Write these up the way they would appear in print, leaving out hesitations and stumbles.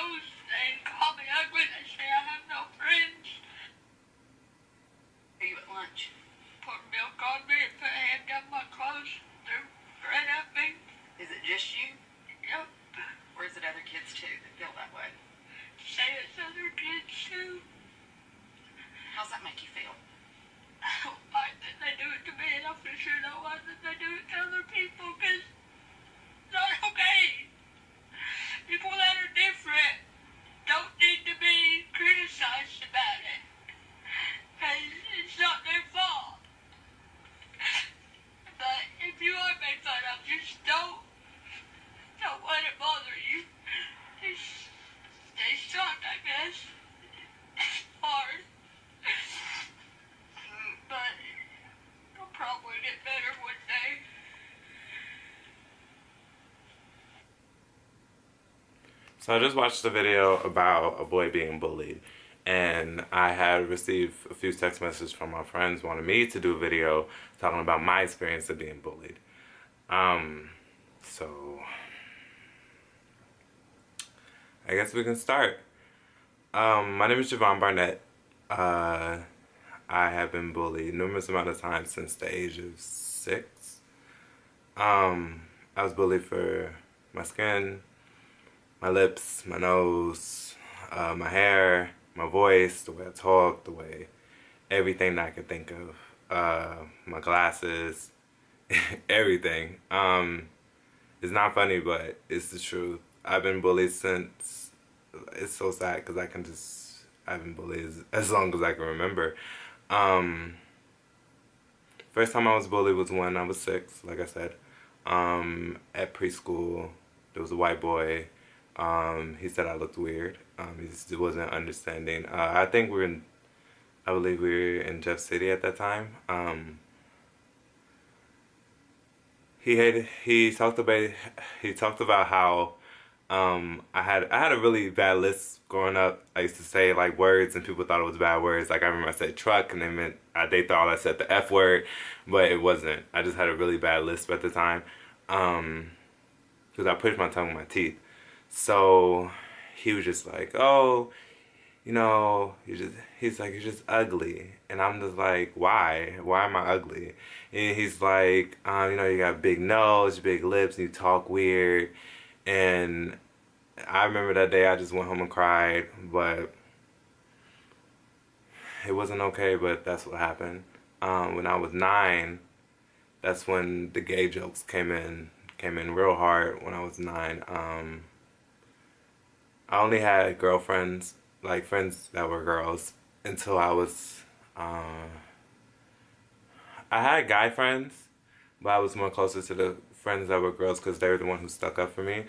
clothes. They call me ugly. They say I have no friends. Are you at lunch? Pour milk on me and put a hand down my clothes. They're right at me. Is it just you? Yep. Or is it other kids too that feel that way? Say it's other kids too. How's that make you feel? I don't like that they do it to me, and I for sure don't like that they do it to other people, because it's not okay. People that are different don't need to be criticized about it, because it's not their fault. But if you are made fun of, just don't let it bother you. Just stay strong, I guess. It's hard. But I'll probably get better one day. So I just watched a video about a boy being bullied, and I had received a few text messages from my friends wanting me to do a video talking about my experience of being bullied. So I guess we can start. My name is Javon Barnett. I have been bullied numerous amount of times since the age of 6. I was bullied for my skin, my lips, my nose, my hair, my voice, the way I talk, the way everything that I could think of, my glasses, everything. It's not funny, but it's the truth. I've been bullied since, it's so sad because I've been bullied as long as I can remember. First time I was bullied was when I was 6, like I said. At preschool, there was a white boy. He said I looked weird. He just wasn't understanding. I believe we were in Jeff City at that time. He talked about how I had a really bad list growing up. I used to say like words and people thought it was bad words. Like I remember I said truck and they thought I said the F word, but it wasn't. I just had a really bad lisp at the time because I pushed my tongue with my teeth. So he was just like, oh, you know, he's like, you're just ugly. And I'm just like, why? Why am I ugly? And he's like, you know, you got a big nose, big lips, and you talk weird. And I remember that day I just went home and cried, but it wasn't okay, but that's what happened. When I was 9, that's when the gay jokes came in real hard when I was 9. I only had girlfriends, like friends that were girls, until I was, I had guy friends, but I was more closer to the friends that were girls because they were the one who stuck up for me.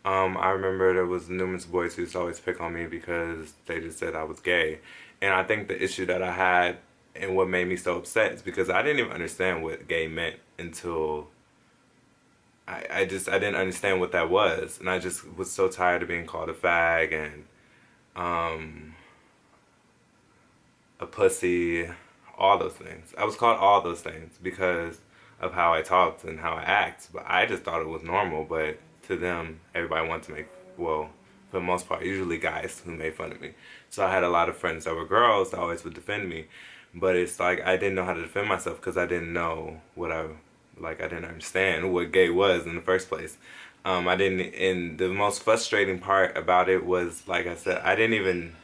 I remember there was numerous boys who used to always pick on me because they just said I was gay. And I think the issue that I had and what made me so upset is because I didn't even understand what gay meant until I didn't understand what that was. And I just was so tired of being called a fag and a pussy, all those things. I was called all those things because of how I talked and how I act, but I just thought it was normal. But to them, everybody wanted to make, well, for the most part, usually guys who made fun of me. So I had a lot of friends that were girls that always would defend me, but it's like I didn't know how to defend myself because I didn't know I didn't understand what gay was in the first place. And the most frustrating part about it was, like I said, I didn't even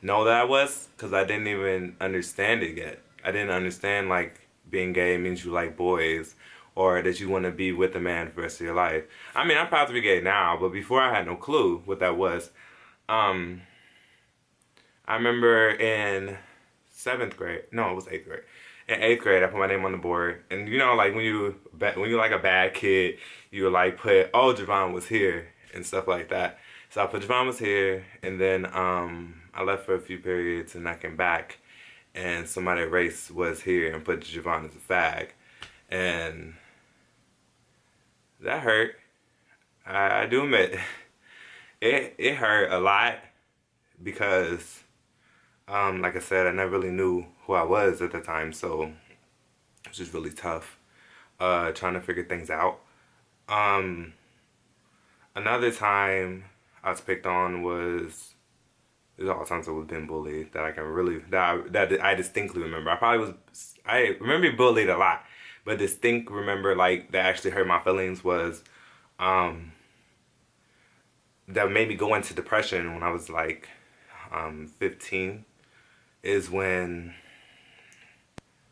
know that I was because I didn't even understand it yet. I didn't understand like being gay means you like boys or that you want to be with a man for the rest of your life. I mean, I'm proud to be gay now, but before I had no clue what that was. I remember in 7th grade, no, it was 8th grade. In 8th grade, I put my name on the board, and you know, like when you like a bad kid, you like put, oh, Javon was here and stuff like that. So I put Javon was here, and then I left for a few periods, and I came back, and somebody at race was here and put Javon as a fag, and that hurt. I do admit it hurt a lot because like I said, I never really knew who I was at the time, so it was just really tough trying to figure things out. Another time I was picked on was, there's all times I was been bullied that I can really, that I distinctly remember. I remember being bullied a lot, but distinct remember like that actually hurt my feelings was, um, that made me go into depression when I was like 15 is when,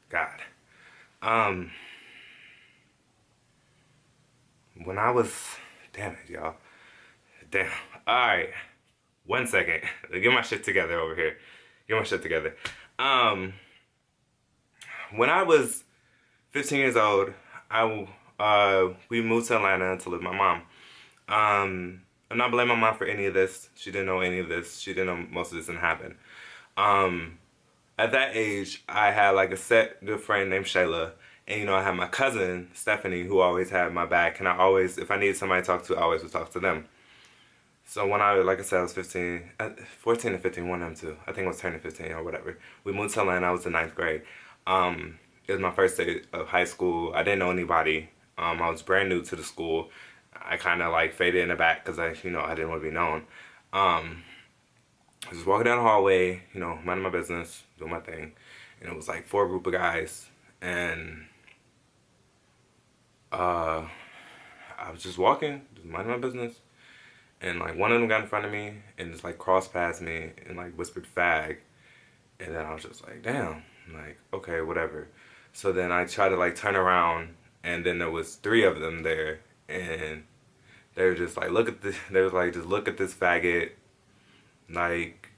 God, um, when I was, damn it, y'all. Damn. Alright. 1 second. Get my shit together over here. Get my shit together. When I was 15 years old, we moved to Atlanta to live with my mom. I'm not blaming my mom for any of this. She didn't know any of this. She didn't know most of this didn't happen. At that age, I had like a set good friend named Shayla. And you know, I had my cousin, Stephanie, who always had my back. And I always, if I needed somebody to talk to, I always would talk to them. So when like I said, I was 14 to 15, one of them too. I think I was turning 15 or whatever. We moved to Atlanta, I was in 9th grade. It was my first day of high school. I didn't know anybody. I was brand new to the school. I kind of like faded in the back because I didn't want to be known. I was just walking down the hallway, minding my business, doing my thing. And it was like 4 group of guys. And I was just walking, just minding my business. And like one of them got in front of me and just like crossed past me and like whispered fag. And then I was just like, damn, like, okay, whatever. So then I tried to like turn around and then there was 3 of them there and they were just like, look at this, they was like, just look at this faggot. Like,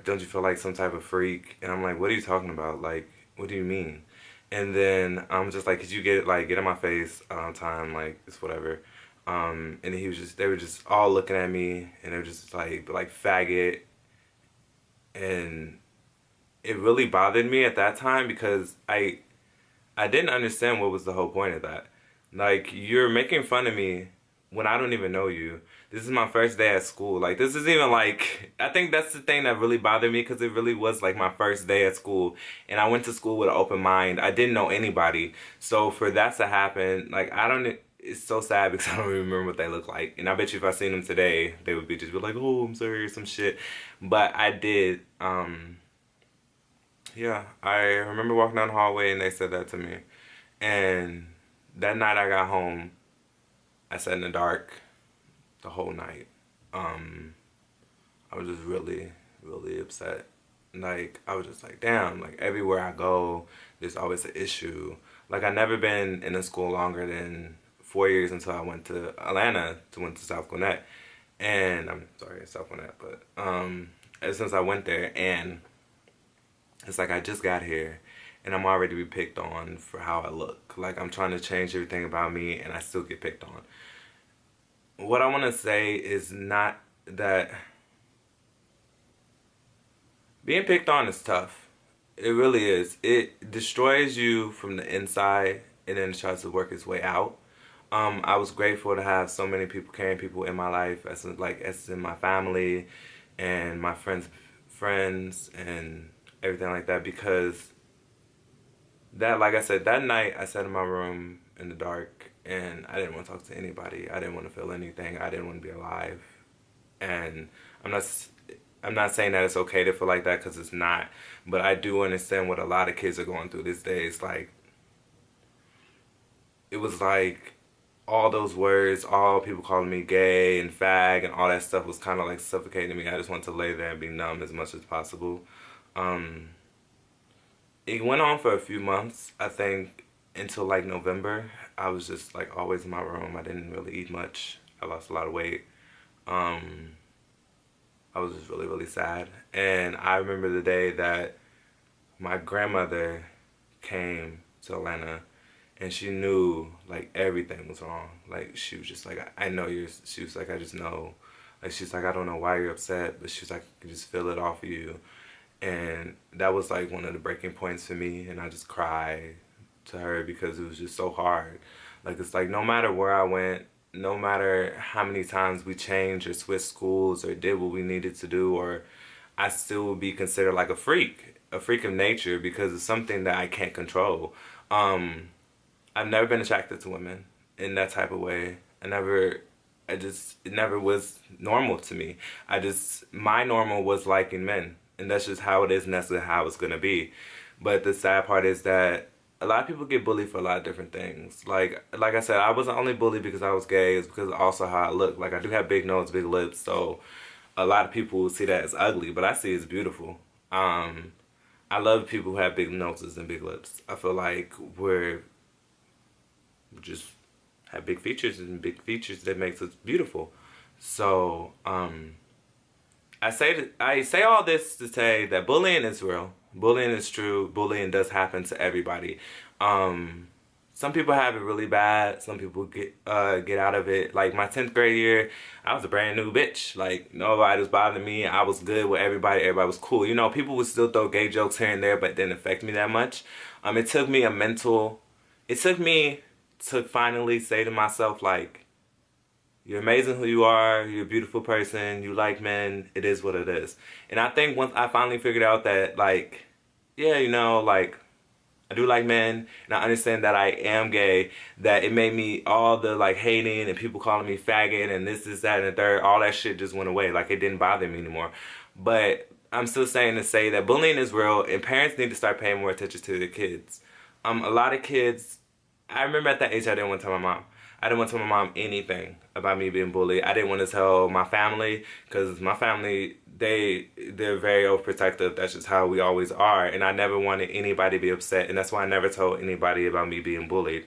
don't you feel like some type of freak? And I'm like, what are you talking about? Like, what do you mean? And then I'm just like, could you get in my face on time? Like, it's whatever. And they were just all looking at me and they were just like faggot. And it really bothered me at that time because I didn't understand what was the whole point of that. Like, you're making fun of me when I don't even know you. This is my first day at school. Like, this is even like, I think that's the thing that really bothered me because it really was like my first day at school. And I went to school with an open mind. I didn't know anybody. So for that to happen, like, it's so sad because I don't even remember what they look like. And I bet you if I seen them today, they would just be like, oh, I'm sorry, some shit. But I did, yeah, I remember walking down the hallway and they said that to me. And that night I got home, I sat in the dark the whole night. I was just really, really upset. Like, I was just like, damn, like everywhere I go, there's always an issue. Like, I never been in a school longer than 4 years until I went to Atlanta went to South Gwinnett. And I'm sorry, South Gwinnett, but ever since I went there, and it's like I just got here and I'm already be picked on for how I look. Like, I'm trying to change everything about me and I still get picked on. What I want to say is not that being picked on is tough. It really is. It destroys you from the inside and then it tries to work its way out. I was grateful to have so many people, caring people in my life, as in my family and my friends and everything like that, because that, like I said, that night I sat in my room in the dark and I didn't want to talk to anybody. I didn't want to feel anything. I didn't want to be alive. And I'm not saying that it's okay to feel like that, because it's not. But I do understand what a lot of kids are going through these days. Like, it was like all those words, all people calling me gay and fag and all that stuff was kind of like suffocating me. I just wanted to lay there and be numb as much as possible. It went on for a few months, I think, until like November. I was just like always in my room. I didn't really eat much. I lost a lot of weight. I was just really, really sad. And I remember the day that my grandmother came to Atlanta and she knew like everything was wrong. Like, she was just like, I know she was like, I just know. Like, she's like, I don't know why you're upset, but she's like, I can just feel it off of you. And that was like one of the breaking points for me, and I just cried to her because it was just so hard. Like, it's like no matter where I went, no matter how many times we changed or switched schools or did what we needed to do, or I still would be considered like a freak of nature because it's something that I can't control. I've never been attracted to women in that type of way. I never it never was normal to me. My normal was liking men, and that's just how it is, and that's how it's gonna be. But the sad part is that a lot of people get bullied for a lot of different things. Like I said, I wasn't only bullied because I was gay, it's because also how I look. Like, I do have big nose, big lips, so a lot of people see that as ugly, but I see it as beautiful. I love people who have big noses and big lips. I feel like we just have big features, and big features that makes us beautiful. So, I say all this to say that bullying is real. Bullying is true. Bullying does happen to everybody. Some people have it really bad. Some people get out of it. Like my 10th grade year, I was a brand new bitch. Like, nobody was bothering me. I was good with everybody. Everybody was cool. You know, people would still throw gay jokes here and there, but it didn't affect me that much. It took me to finally say to myself, like, you're amazing who you are, you're a beautiful person, you like men, it is what it is. And I think once I finally figured out that, like, yeah, you know, like, I do like men, and I understand that I am gay, that it made me, all the, like, hating and people calling me faggot and this, that, and the third, all that shit just went away. Like, it didn't bother me anymore. But I'm still saying to say that bullying is real, and parents need to start paying more attention to their kids. A lot of kids, I remember at that age I didn't want to tell my mom. I didn't want to tell my mom anything about me being bullied. I didn't want to tell my family, because my family, they're very overprotective. That's just how we always are. And I never wanted anybody to be upset. And that's why I never told anybody about me being bullied.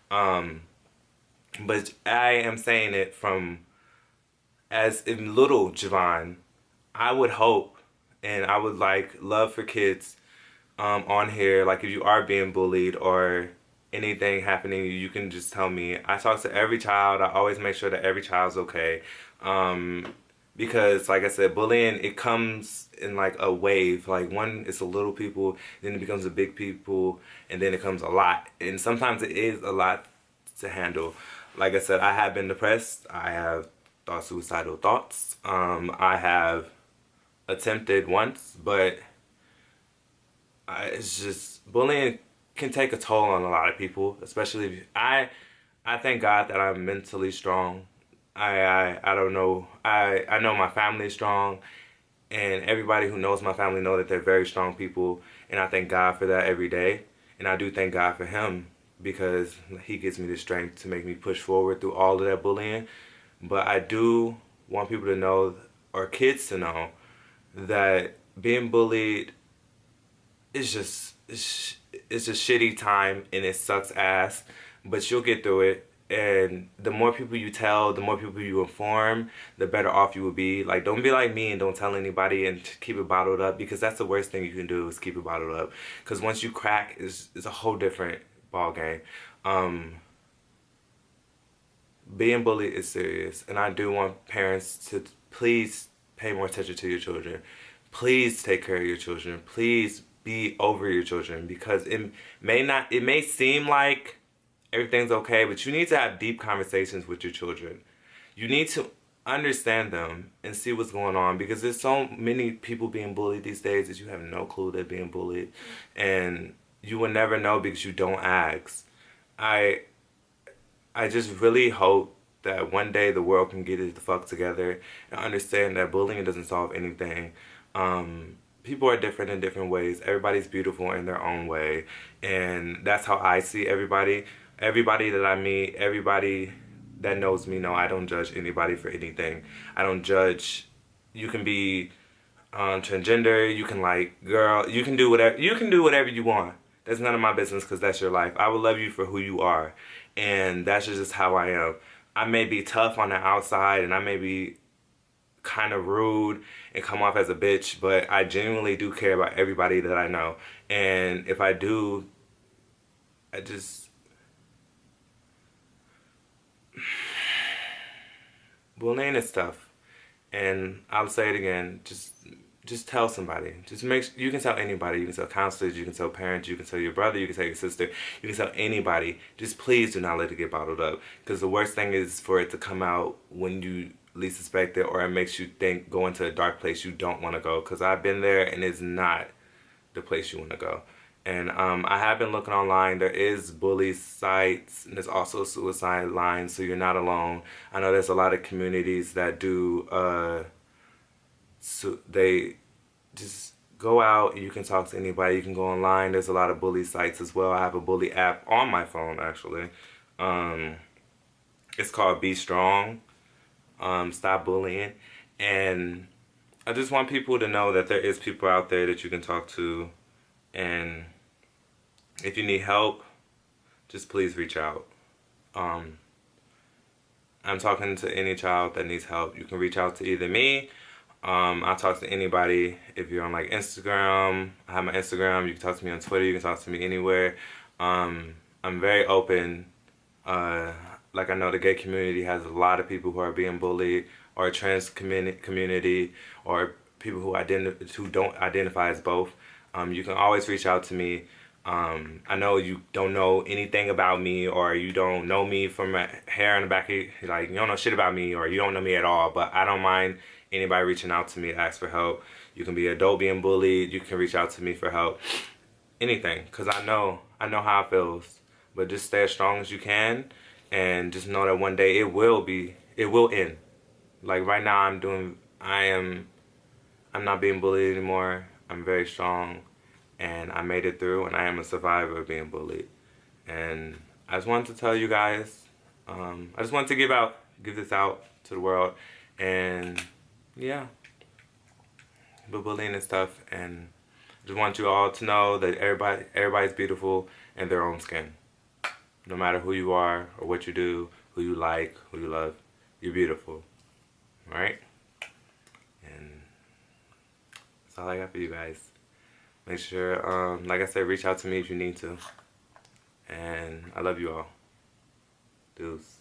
But I am saying it from, as in little Javon, I would hope and I would like love for kids on here, like if you are being bullied or anything happening, you can just tell me. I talk to every child. I always make sure that every child's okay. Because like I said, bullying, it comes in like a wave. Like one, it's a little people, then it becomes a big people, and then it comes a lot. And sometimes it is a lot to handle. Like I said, I have been depressed. I have thought suicidal thoughts. I have attempted once, but it's just bullying can take a toll on a lot of people, especially if I thank God that I'm mentally strong. I don't know. I know my family is strong, and everybody who knows my family know that they're very strong people, and I thank God for that every day. And I do thank God for him because he gives me the strength to make me push forward through all of that bullying. But I do want people to know, or kids to know, that being bullied is just it's a shitty time and it sucks ass, but you'll get through it. And the more people you tell, the more people you inform, the better off you will be. Like, don't be like me and don't tell anybody and keep it bottled up, because that's the worst thing you can do is keep it bottled up. Because once you crack, it's a whole different ball game. Being bullied is serious, and I do want parents to please pay more attention to your children. Please take care of your children. Please be over your children, because it may seem like everything's okay, but you need to have deep conversations with your children. You need to understand them and see what's going on, because there's so many people being bullied these days that you have no clue they're being bullied, and you will never know because you don't ask. I just really hope that one day the world can get it the fuck together and understand that bullying doesn't solve anything. People are different in different ways. Everybody's beautiful in their own way, and that's how I see everybody. Everybody that I meet, everybody that knows me, know I don't judge anybody for anything. I don't judge. You can be transgender. You can like girl. You can do whatever. You can do whatever you want. That's none of my business, because that's your life. I will love you for who you are, and that's just how I am. I may be tough on the outside, and I may be kind of rude and come off as a bitch, but I genuinely do care about everybody that I know. And if I do, bullying is tough. And I'll say it again, just tell somebody. You can tell anybody. You can tell counselors, you can tell parents, you can tell your brother, you can tell your sister, you can tell anybody. Just please do not let it get bottled up, because the worst thing is for it to come out when you least suspect it, or it makes you go into a dark place you don't want to go, because I've been there and it's not the place you want to go. And I have been looking online. There is bully sites, and there's also suicide lines, so you're not alone. I know there's a lot of communities that do, so they just go out and you can talk to anybody. You can go online. There's a lot of bully sites as well. I have a bully app on my phone, actually. It's called Be Strong, Stop Bullying. And I just want people to know that there is people out there that you can talk to. And if you need help, just please reach out. I'm talking to any child that needs help. You can reach out to either me. I'll talk to anybody. If you're on like Instagram, I have my Instagram. You can talk to me on Twitter. You can talk to me anywhere. I'm very open. Like I know the gay community has a lot of people who are being bullied, or trans community, or people who don't identify as both. You can always reach out to me. I know you don't know anything about me, or you don't know me from my hair in the back of your, like, you don't know shit about me, or you don't know me at all, but I don't mind anybody reaching out to me to ask for help. You can be an adult being bullied, you can reach out to me for help. Anything, because I know how it feels. But just stay as strong as you can, and just know that one day it will end. Like right now I'm not being bullied anymore. I'm very strong. And I made it through, and I am a survivor of being bullied. And I just wanted to tell you guys, I just wanted to give this out to the world, and yeah, but bullying and stuff. And I just want you all to know that everybody's beautiful in their own skin. No matter who you are or what you do, who you like, who you love, you're beautiful, right? And that's all I got for you guys. Make sure, like I said, reach out to me if you need to. And I love you all. Deuce.